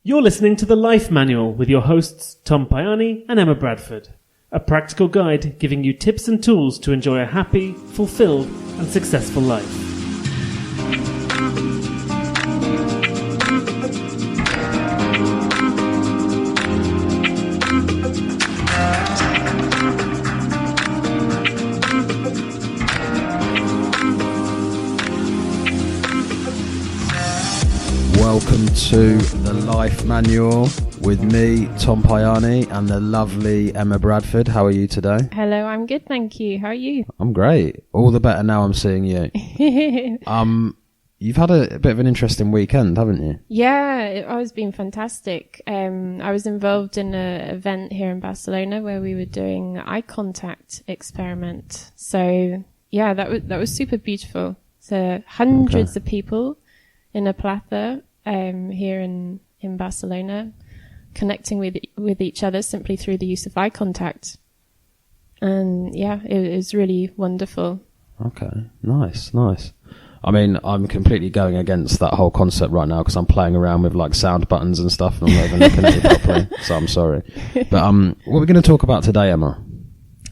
You're listening to The Life Manual with your hosts Tom Payani and Emma Bradford, a practical guide giving you tips and tools to enjoy a happy, fulfilled and successful life. Welcome to The Life Manual with me, Tom Payani, and the lovely Emma Bradford. How are you today? Hello, I'm good, thank you. How are you? I'm great. All the better now I'm seeing you. You've had a bit of an interesting weekend, haven't you? Yeah, it's been fantastic. I was involved in an event here in Barcelona where we were doing eye contact experiment. So yeah, that was super beautiful. So hundreds of people in a plaza here in Barcelona, connecting with each other simply through the use of eye contact. And yeah, it was really wonderful. Okay, nice. I mean, I'm completely going against that whole concept right now because I'm playing around with like sound buttons and stuff and I'm not even looking at it properly, so I'm sorry. But what are we going to talk about today, Emma?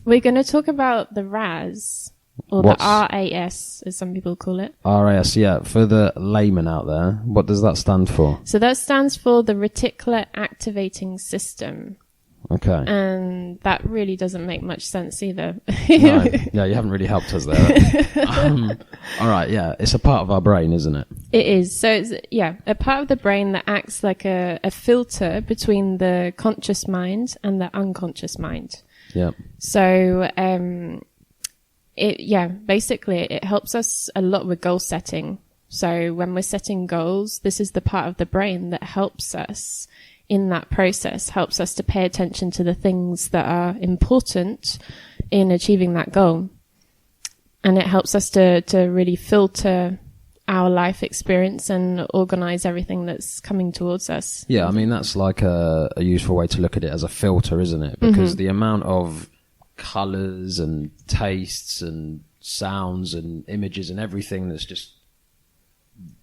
We're going to talk about the RAS, or the RAS, as some people call it. RAS, yeah. For the layman out there, what does that stand for? So that stands for the Reticular Activating System. Okay. And that really doesn't make much sense either. No. Yeah, you haven't really helped us there. All right, yeah. It's a part of our brain, isn't it? It is. So it's, a part of the brain that acts like a filter between the conscious mind and the unconscious mind. Yeah. So, basically it helps us a lot with goal setting. So when we're setting goals, this is the part of the brain that helps us in that process, helps us to pay attention to the things that are important in achieving that goal. And it helps us to really filter our life experience and organize everything that's coming towards us. Yeah, I mean, that's like a useful way to look at it, as a filter, isn't it? Because the amount of colours and tastes and sounds and images and everything that's just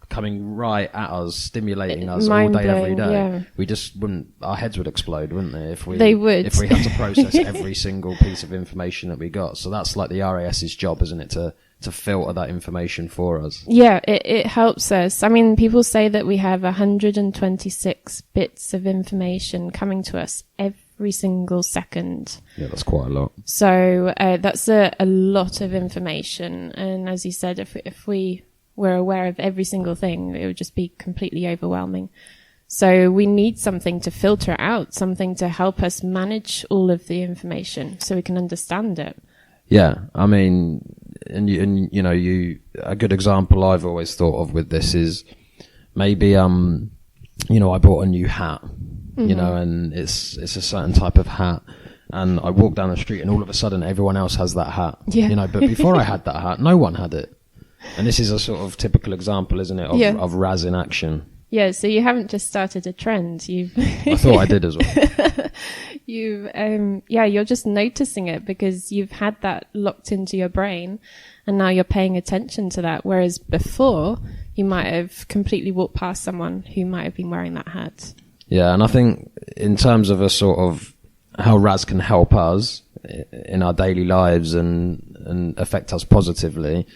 coming right at us, stimulating us all day, every day. Yeah. We just wouldn't, our heads would explode, wouldn't they? If we had to process every single piece of information that we got. So that's like the RAS's job, isn't it? To filter that information for us. Yeah, it helps us. I mean, people say that we have 126 bits of information coming to us every single second. Yeah, that's quite a lot. So that's a lot of information. And as you said, if we were aware of every single thing, it would just be completely overwhelming. So we need something to filter out, something to help us manage all of the information so we can understand it. Yeah, I mean, a good example I've always thought of with this is maybe, I bought a new hat, and it's a certain type of hat. And I walk down the street and all of a sudden everyone else has that hat. Yeah. But before I had that hat, no one had it. And this is a sort of typical example, isn't it, of RAS in action. Yeah, so you haven't just started a trend. I thought I did as well. You're just noticing it because you've had that locked into your brain and now you're paying attention to that. Whereas before, you might have completely walked past someone who might have been wearing that hat. Yeah, and I think in terms of a sort of how RAS can help us in our daily lives and affect us positively,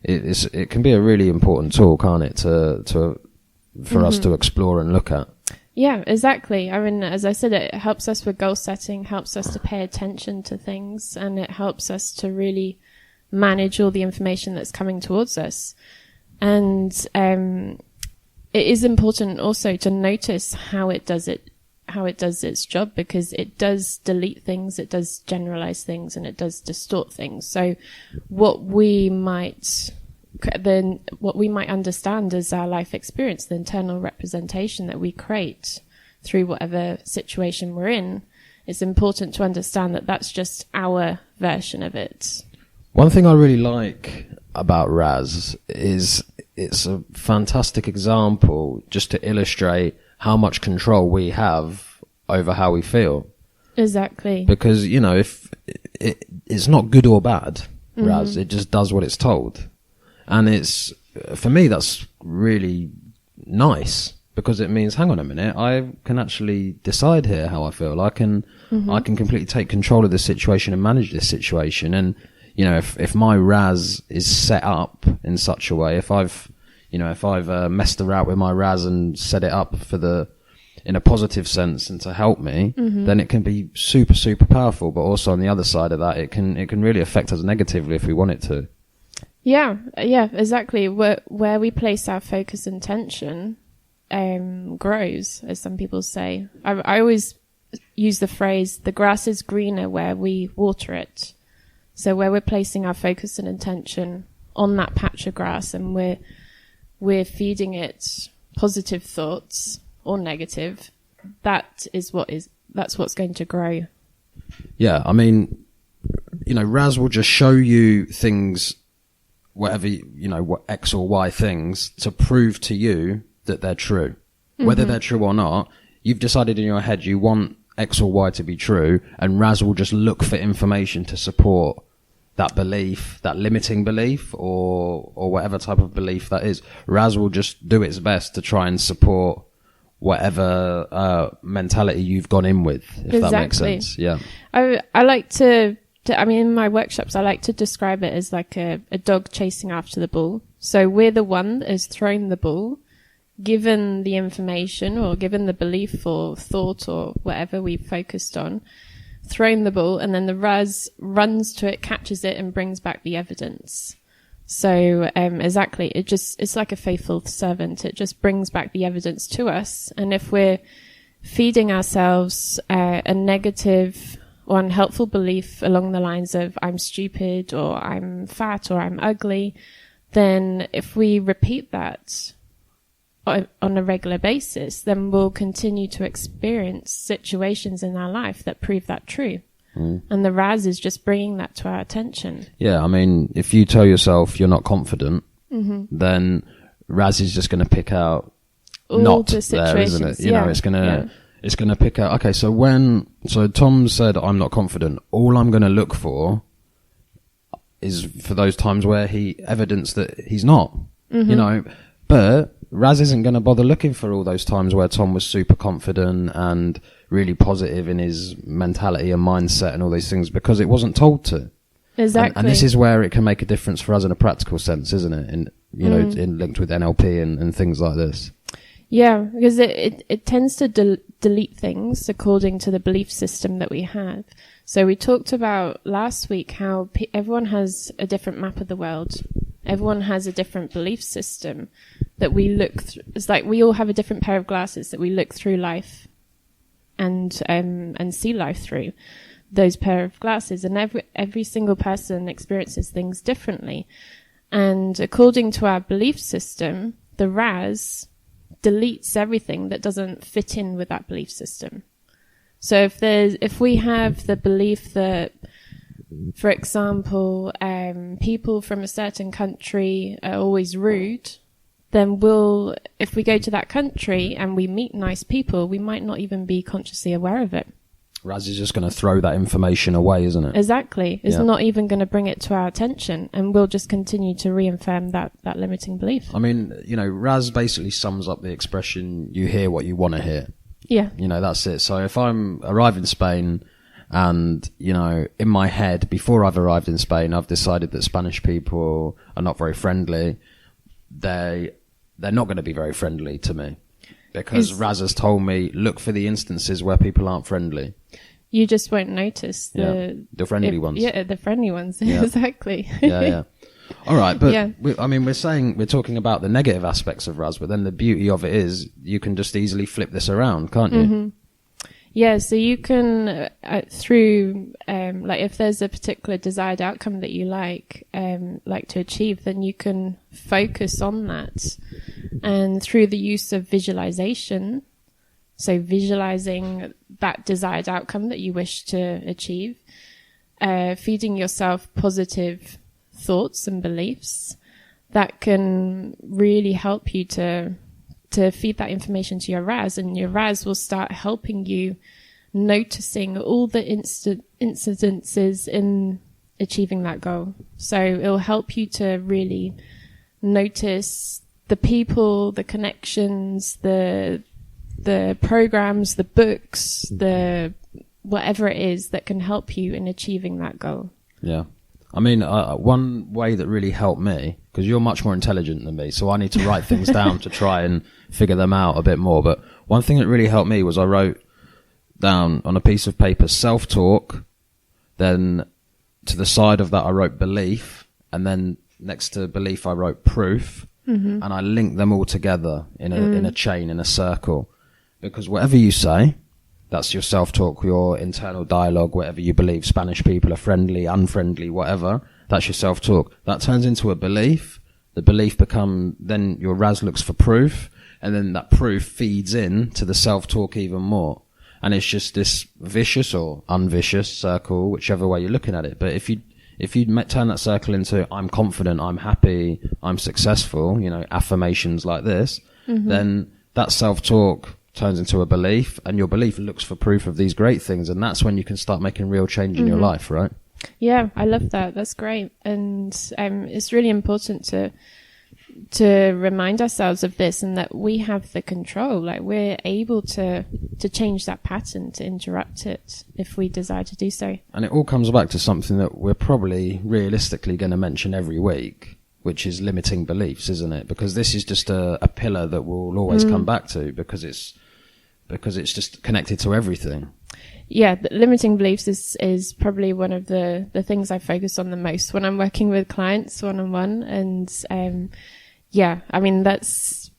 it can be a really important tool, can't it, for us to explore and look at. Yeah, exactly. I mean, as I said, it helps us with goal setting, helps us to pay attention to things, and it helps us to really manage all the information that's coming towards us. And it is important also to notice how it does its job, because it does delete things, it does generalize things, and it does distort things. So what we might understand as our life experience, the internal representation that we create through whatever situation we're in, it's important to understand that that's just our version of it. One thing I really like about RAS is it's a fantastic example just to illustrate how much control we have over how we feel. Exactly. Because, if it's not good or bad, RAS, it just does what it's told. And for me, that's really nice. because it means, hang on a minute, I can actually decide here how I feel. I can completely take control of this situation and manage this situation. And, you know, if my RAS is set up in such a way, if I've messed around with my RAS and set it up in a positive sense and to help me, then it can be super, super powerful. But also on the other side of that, it can really affect us negatively if we want it to. Yeah, exactly. Where we place our focus and tension grows, as some people say. I always use the phrase, the grass is greener where we water it. So where we're placing our focus and intention on that patch of grass, and we're feeding it positive thoughts or negative, that's what's going to grow. Yeah, I mean, you know, RAS will just show you things, whatever, you know, what X or Y things, to prove to you that they're true. Whether they're true or not, you've decided in your head you want X or Y to be true, and RAS will just look for information to support that belief, that limiting belief, or whatever type of belief that is. RAS will just do its best to try and support whatever mentality you've gone in with, if that makes sense. Yeah. I like to I mean, in my workshops, I like to describe it as like a dog chasing after the ball. So we're the one that has thrown the ball, given the information or given the belief or thought or whatever we've focused on, thrown the ball, and then the RAS runs to it, catches it, and brings back the evidence. So exactly, it's like a faithful servant. It just brings back the evidence to us. And if we're feeding ourselves a negative or unhelpful belief along the lines of I'm stupid or I'm fat or I'm ugly, then if we repeat that on a regular basis, then we'll continue to experience situations in our life that prove that true. And the RAS is just bringing that to our attention. Yeah, I mean, if you tell yourself you're not confident, then RAS is just going to pick out all not the there, isn't it? You know, it's going to Yeah. pick out, okay, so Tom said I'm not confident. All I'm going to look for is for those times where he evidenced that he's not, you know, but RAS isn't going to bother looking for all those times where Tom was super confident and really positive in his mentality and mindset and all these things, because it wasn't told to. Exactly. And this is where it can make a difference for us in a practical sense, isn't it? In, you know, in linked with NLP and things like this. Yeah, because it tends to delete things according to the belief system that we have. So we talked about last week how everyone has a different map of the world. Everyone has a different belief system that we look through. It's like we all have a different pair of glasses that we look through life and see life through those pair of glasses. And every single person experiences things differently. And according to our belief system, the RAS deletes everything that doesn't fit in with that belief system. So if we have the belief that, for example, people from a certain country are always rude, then if we go to that country and we meet nice people, we might not even be consciously aware of it. RAS is just going to throw that information away, isn't it? Exactly. It's not even going to bring it to our attention, and we'll just continue to reaffirm that limiting belief. I mean, you know, RAS basically sums up the expression, you hear what you want to hear. Yeah. You know, that's it. So if I'm arrived in Spain and, you know, in my head, before I've arrived in Spain, I've decided that Spanish people are not very friendly, they're not going to be very friendly to me. Because RAS has told me, look for the instances where people aren't friendly. You just won't notice the friendly ones. Yeah, the friendly ones. Yeah. Exactly. Yeah. All right, but we're talking about the negative aspects of RAS, but then the beauty of it is you can just easily flip this around, can't you? Yeah, so you can through like if there's a particular desired outcome that you like to achieve, then you can focus on that, and through the use of visualization, so visualizing that desired outcome that you wish to achieve, feeding yourself positive thoughts and beliefs, that can really help you to feed that information to your RAS, and your RAS will start helping you noticing all the incidences in achieving that goal. So it'll help you to really notice the people, the connections, the programs, the books, the whatever it is that can help you in achieving that goal. Yeah. I mean, one way that really helped me, because you're much more intelligent than me, so I need to write things down to try and figure them out a bit more. But one thing that really helped me was I wrote down on a piece of paper self-talk, then to the side of that I wrote belief, and then next to belief I wrote proof, and I linked them all together in a chain, in a circle. Because whatever you say, that's your self-talk, your internal dialogue, whatever you believe. Spanish people are friendly, unfriendly, whatever. That's your self-talk. That turns into a belief. The belief then your Raz looks for proof, and then that proof feeds in to the self-talk even more. And it's just this vicious or unvicious circle, whichever way you're looking at it. But if you turn that circle into I'm confident, I'm happy, I'm successful, affirmations like this, then that self-talk turns into a belief, and your belief looks for proof of these great things, and that's when you can start making real change in your life, right? Yeah, I love that. That's great. And it's really important to remind ourselves of this, and that we have the control. Like, we're able to change that pattern, to interrupt it if we desire to do so. And it all comes back to something that we're probably realistically going to mention every week, which is limiting beliefs, isn't it? Because this is just a pillar that we'll always come back to, because it's just connected to everything. Yeah, limiting beliefs is probably one of the things I focus on the most when I'm working with clients one-on-one. And I mean, that's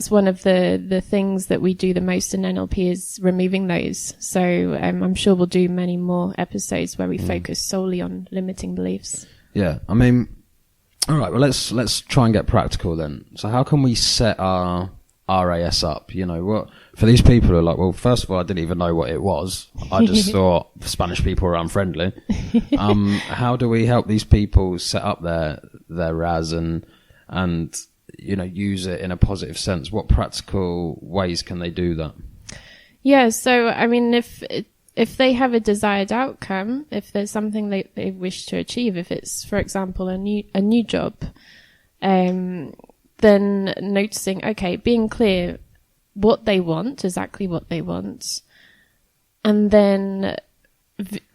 one of the things that we do the most in NLP, is removing those. So I'm sure we'll do many more episodes where we focus solely on limiting beliefs. Yeah, I mean, all right, well, let's try and get practical then. So how can we set our RAS up? What for these people who are like, well, first of all, I didn't even know what it was. I just thought Spanish people are unfriendly. How do we help these people set up their RAS and use it in a positive sense? What practical ways can they do that? Yeah, so I mean, if they have a desired outcome, if there's something they wish to achieve, if it's, for example, a new job, then noticing, okay, being clear what they want, exactly what they want, and then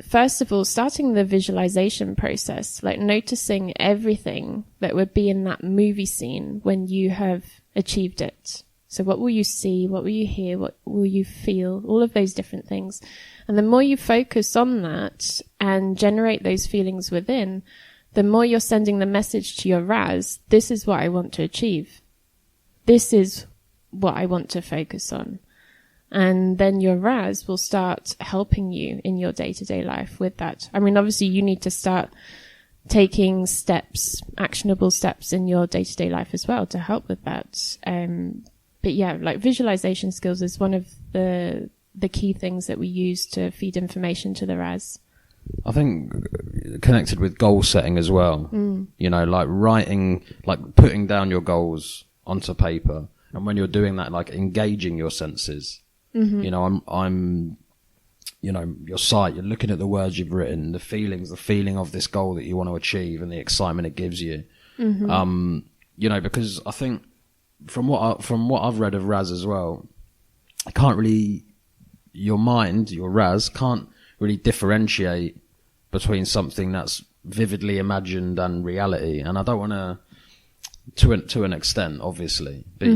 first of all, starting the visualization process, like noticing everything that would be in that movie scene when you have achieved it. So what will you see? What will you hear? What will you feel? All of those different things. And the more you focus on that and generate those feelings within, the more you're sending the message to your RAS, this is what I want to achieve. This is what I want to focus on. And then your RAS will start helping you in your day-to-day life with that. I mean, obviously you need to start taking steps, actionable steps in your day-to-day life as well to help with that. But yeah, like visualization skills is one of the key things that we use to feed information to the RAS. I think connected with goal setting as well, like writing, like putting down your goals onto paper. And when you're doing that, like engaging your senses, I'm your sight, you're looking at the words you've written, the feeling of this goal that you want to achieve and the excitement it gives you. Because I think from what I've read of RAS as well, your mind, your RAS can't really differentiate between something that's vividly imagined and reality. And I don't want to an extent, obviously, but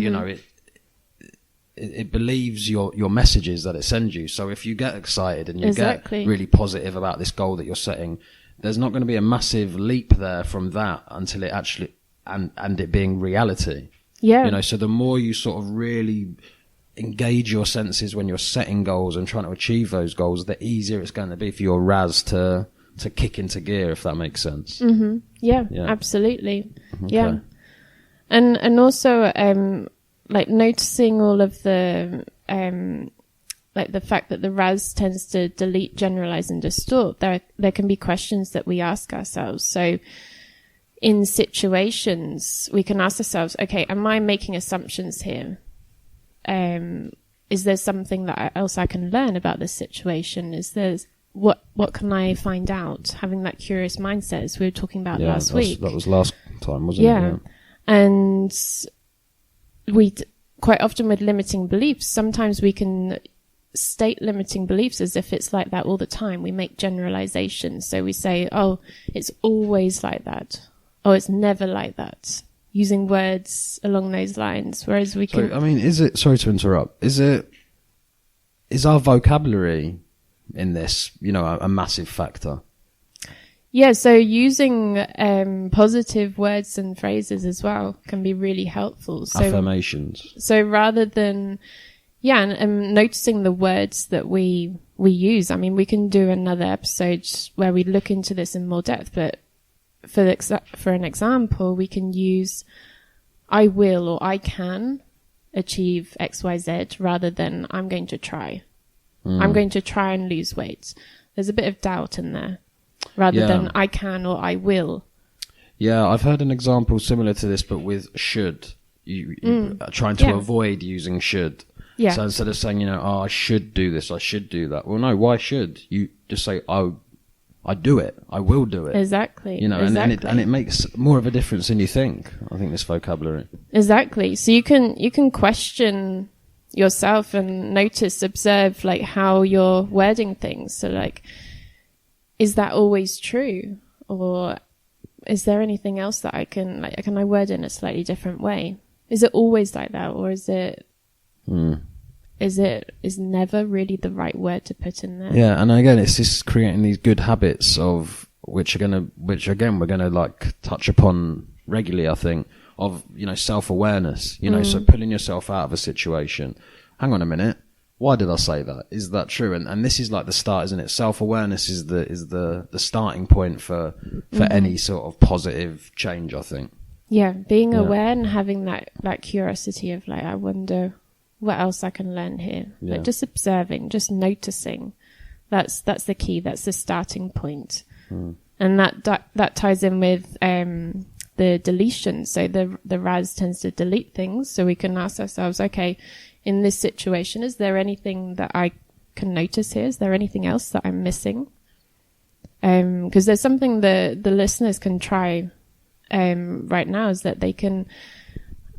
it believes your messages that it sends you. So if you get excited and you get really positive about this goal that you're setting, there's not going to be a massive leap there from that until it actually and it being reality. Yeah. So the more you sort of really engage your senses when you're setting goals and trying to achieve those goals, the easier it's going to be for your RAS to kick into gear, if that makes sense. Yeah, absolutely. Okay. Yeah. And also, like noticing all of the, like the fact that the RAS tends to delete, generalize and distort, there can be questions that we ask ourselves. So in situations, we can ask ourselves, okay, am I making assumptions here? Is there something else I can learn about this situation? Is there, what can I find out? Having that curious mindset, as we were talking about last week. That was last time, wasn't it? Yeah. And quite often with limiting beliefs, sometimes we can state limiting beliefs as if it's like that all the time. We make generalizations. So we say, oh, it's always like that. Oh, it's never like that. Using words along those lines. Whereas we can... I mean, sorry to interrupt, is our vocabulary in this, a massive factor? Yeah, so using positive words and phrases as well can be really helpful. So, affirmations. So rather than, and noticing the words that we use. I mean, we can do another episode where we look into this in more depth, but for an example, we can use I will or I can achieve XYZ rather than I'm going to try. I'm going to try and lose weight. There's a bit of doubt in there. Rather than I can or I will. Yeah, I've heard an example similar to this, but with should. You trying to avoid using should. Yeah. So instead of saying, I should do this, I should do that. Well, no, why should? You just say, I do it. I will do it. Exactly. Exactly. And it makes more of a difference than you think, I think, this vocabulary. Exactly. So you can question yourself and observe, like, how you're wording things. So, like, is that always true? Or is there anything else that I can I word in a slightly different way? Is it always like that? Or is it, is never really the right word to put in there? Yeah. And again, it's just creating these good habits of which again, we're going to like touch upon regularly, I think, of, self-awareness, so pulling yourself out of a situation. Hang on a minute. Why did I say that? Is that true? And this is like the start, isn't it? Self-awareness is the starting point for any sort of positive change, I think. Yeah, being aware and having that curiosity of, like, I wonder what else I can learn here. Yeah. Like, just observing, just noticing. That's the key. That's the starting point. And that ties in with the deletion. So the RAS tends to delete things. So we can ask ourselves, okay, in this situation, is there anything that I can notice here? Is there anything else that I'm missing? Because there's something the listeners can try right now, is that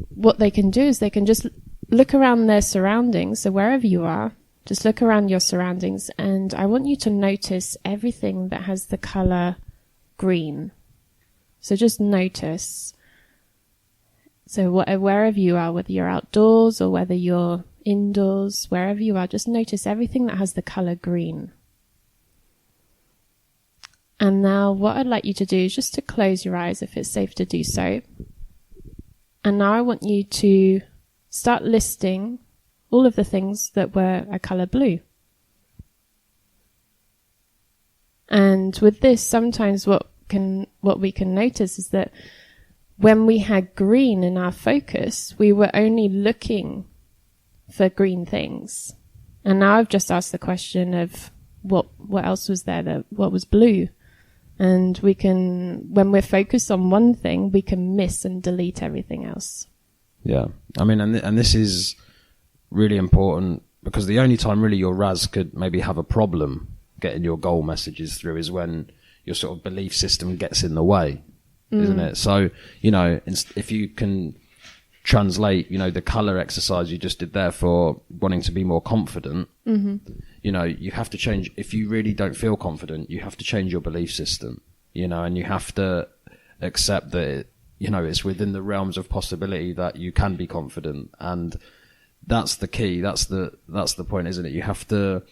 what they can do is they can just look around their surroundings. So wherever you are, just look around your surroundings, and I want you to notice everything that has the color green. So just notice. So wherever you are, whether you're outdoors or whether you're indoors, wherever you are, just notice everything that has the color green. And now what I'd like you to do is just to close your eyes if it's safe to do so. And now I want you to start listing all of the things that were a color blue. And with this, sometimes what we can notice is that when we had green in our focus, we were only looking for green things. And now I've just asked the question of what else was there, what was blue. And when we're focused on one thing, we can miss and delete everything else. Yeah. I mean, and this is really important, because the only time really your RAS could maybe have a problem getting your goal messages through is when your sort of belief system gets in the way. Isn't it? So, if you can translate, the color exercise you just did there for wanting to be more confident, you have to change. If you really don't feel confident, you have to change your belief system, and you have to accept that, it's within the realms of possibility that you can be confident. And that's the key. That's the point, isn't it? You have to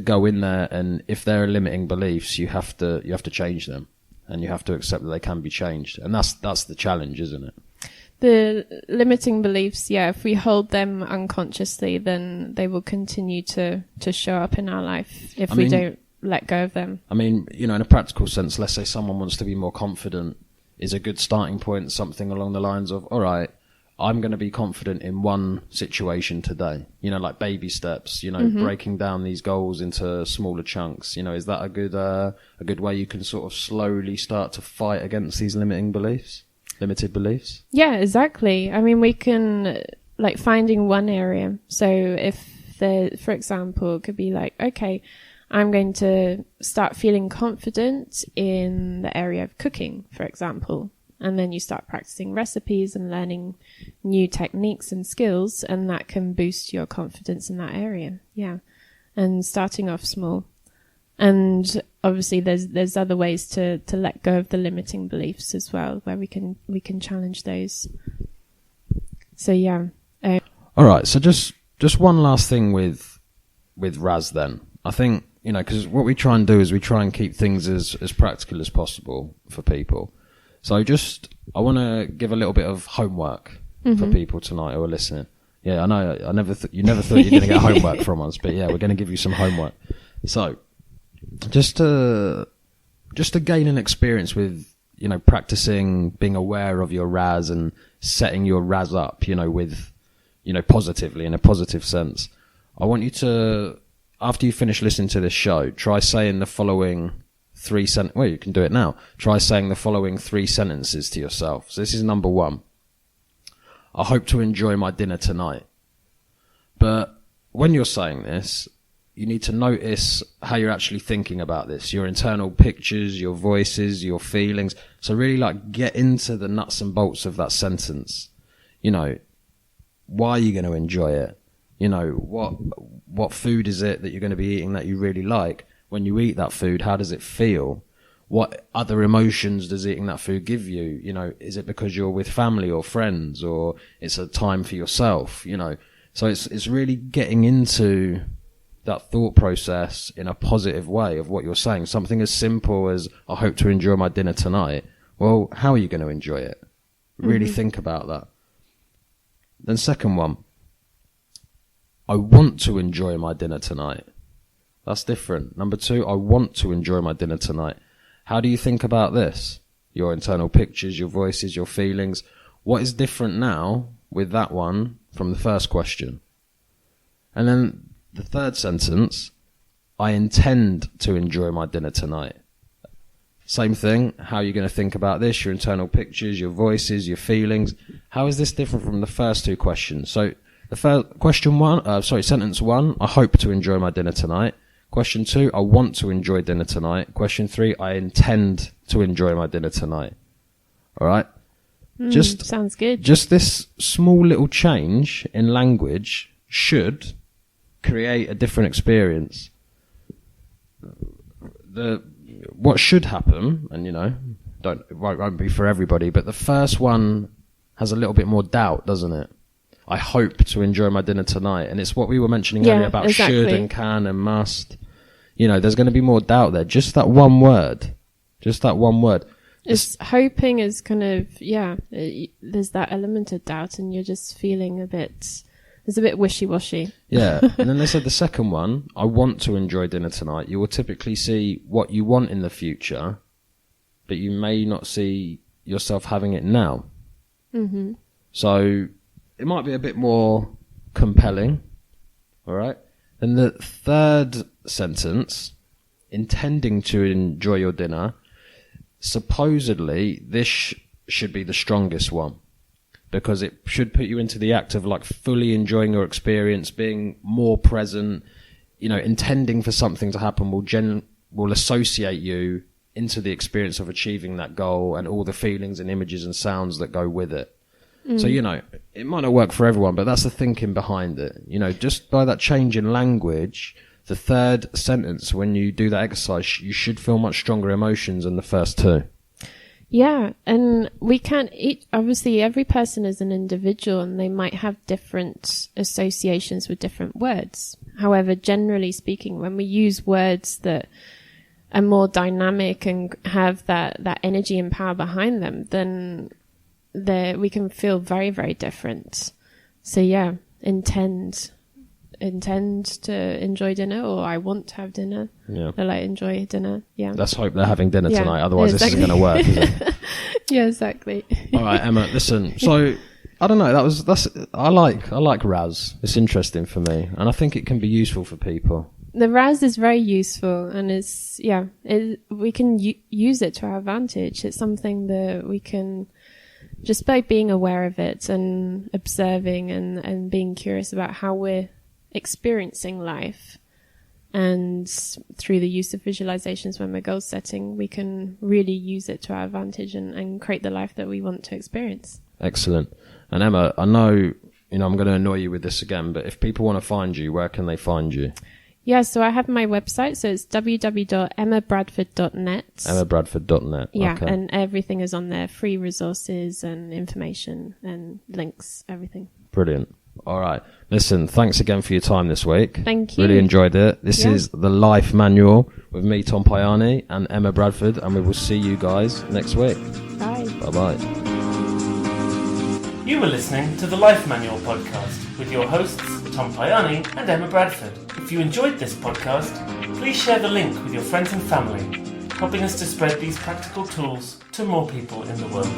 go in there, and if there are limiting beliefs, you have to change them. And you have to accept that they can be changed. And that's the challenge, isn't it? The limiting beliefs, if we hold them unconsciously, then they will continue to show up in our life if we don't let go of them. I mean, in a practical sense, let's say someone wants to be more confident, is a good starting point something along the lines of, all right, I'm going to be confident in one situation today, like baby steps, breaking down these goals into smaller chunks. Is that a good way you can sort of slowly start to fight against these limited beliefs? Yeah, exactly. I mean, we can, like, finding one area. So if for example, it could be like, okay, I'm going to start feeling confident in the area of cooking, for example. And then you start practicing recipes and learning new techniques and skills, and that can boost your confidence in that area. Yeah. And starting off small. And obviously there's other ways to let go of the limiting beliefs as well, where we can challenge those. So yeah. All right. So just one last thing with Raz then. I think, because what we try and do is we try and keep things as practical as possible for people. So I want to give a little bit of homework for people tonight who are listening. Yeah, I know. You never thought you were going to get homework from us, but yeah, we're going to give you some homework. So, just to gain an experience with, practicing being aware of your Raz and setting your Raz up, with, positively, in a positive sense. I want you to, after you finish listening to this show, try saying the following you can do it now. Try saying the following 3 sentences to yourself. So this is number 1. I hope to enjoy my dinner tonight. But when you're saying this, you need to notice how you're actually thinking about this, your internal pictures, your voices, your feelings. So really get into the nuts and bolts of that sentence. Why are you going to enjoy it? What food is it that you're going to be eating that you really like? When you eat that food, how does it feel? What other emotions does eating that food give you? Is it because you're with family or friends, or it's a time for yourself? So it's really getting into that thought process in a positive way of what you're saying. Something as simple as, I hope to enjoy my dinner tonight. Well, how are you going to enjoy it? Really think about that. Then second one, I want to enjoy my dinner tonight. That's different. Number 2, I want to enjoy my dinner tonight. How do you think about this? Your internal pictures, your voices, your feelings. What is different now with that one from the first question? And then the third sentence, I intend to enjoy my dinner tonight. Same thing. How are you going to think about this? Your internal pictures, your voices, your feelings. How is this different from the first 2 questions? So the first sentence 1, I hope to enjoy my dinner tonight. Question 2, I want to enjoy dinner tonight. Question 3, I intend to enjoy my dinner tonight. All right? Sounds good. Just this small little change in language should create a different experience. What should happen, and it won't be for everybody, but the first one has a little bit more doubt, doesn't it? I hope to enjoy my dinner tonight. And it's what we were mentioning earlier about should and can and must. There's going to be more doubt there. Just that one word. It's hoping is kind of, there's that element of doubt, and you're just feeling it's a bit wishy-washy. Yeah. And then they said the second one, I want to enjoy dinner tonight. You will typically see what you want in the future, but you may not see yourself having it now. Mm-hmm. So it might be a bit more compelling, all right? Then the third sentence, intending to enjoy your dinner, supposedly this should be the strongest one, because it should put you into the act of fully enjoying your experience, being more present. Intending for something to happen will associate you into the experience of achieving that goal and all the feelings and images and sounds that go with it. So, it might not work for everyone, but that's the thinking behind it. Just by that change in language, the third sentence, when you do that exercise, you should feel much stronger emotions than the first 2. Yeah, and we can't obviously every person is an individual, and they might have different associations with different words. However, generally speaking, when we use words that are more dynamic and have that energy and power behind them, then we can feel very, very different. So yeah, intend to enjoy dinner, or I want to have dinner. Yeah. Enjoy dinner. Yeah. Let's hope they're having dinner tonight. Otherwise, exactly. This isn't going to work, is it? Yeah, exactly. All right, Emma. Listen. So I don't know. I like Raz. It's interesting for me, and I think it can be useful for people. The Raz is very useful, and we can use it to our advantage. It's something that we can, just by being aware of it and observing and being curious about how we're experiencing life, And through the use of visualizations when we're goal setting, we can really use it to our advantage and create the life that we want to experience. Excellent. And Emma, I know, I'm going to annoy you with this again, but if people want to find you, where can they find you? Yeah, so I have my website, so it's www.emmabradford.net. emmabradford.net. Yeah, okay. and everything is on there, free resources and information and links, everything. Brilliant. All right. Listen, thanks again for your time this week. Thank you. Really enjoyed it. This is The Life Manual with me, Tom Payani, and Emma Bradford, and we will see you guys next week. Bye. Bye-bye. You were listening to the Life Manual podcast with your hosts, Tom Payani and Emma Bradford. If you enjoyed this podcast, please share the link with your friends and family, helping us to spread these practical tools to more people in the world.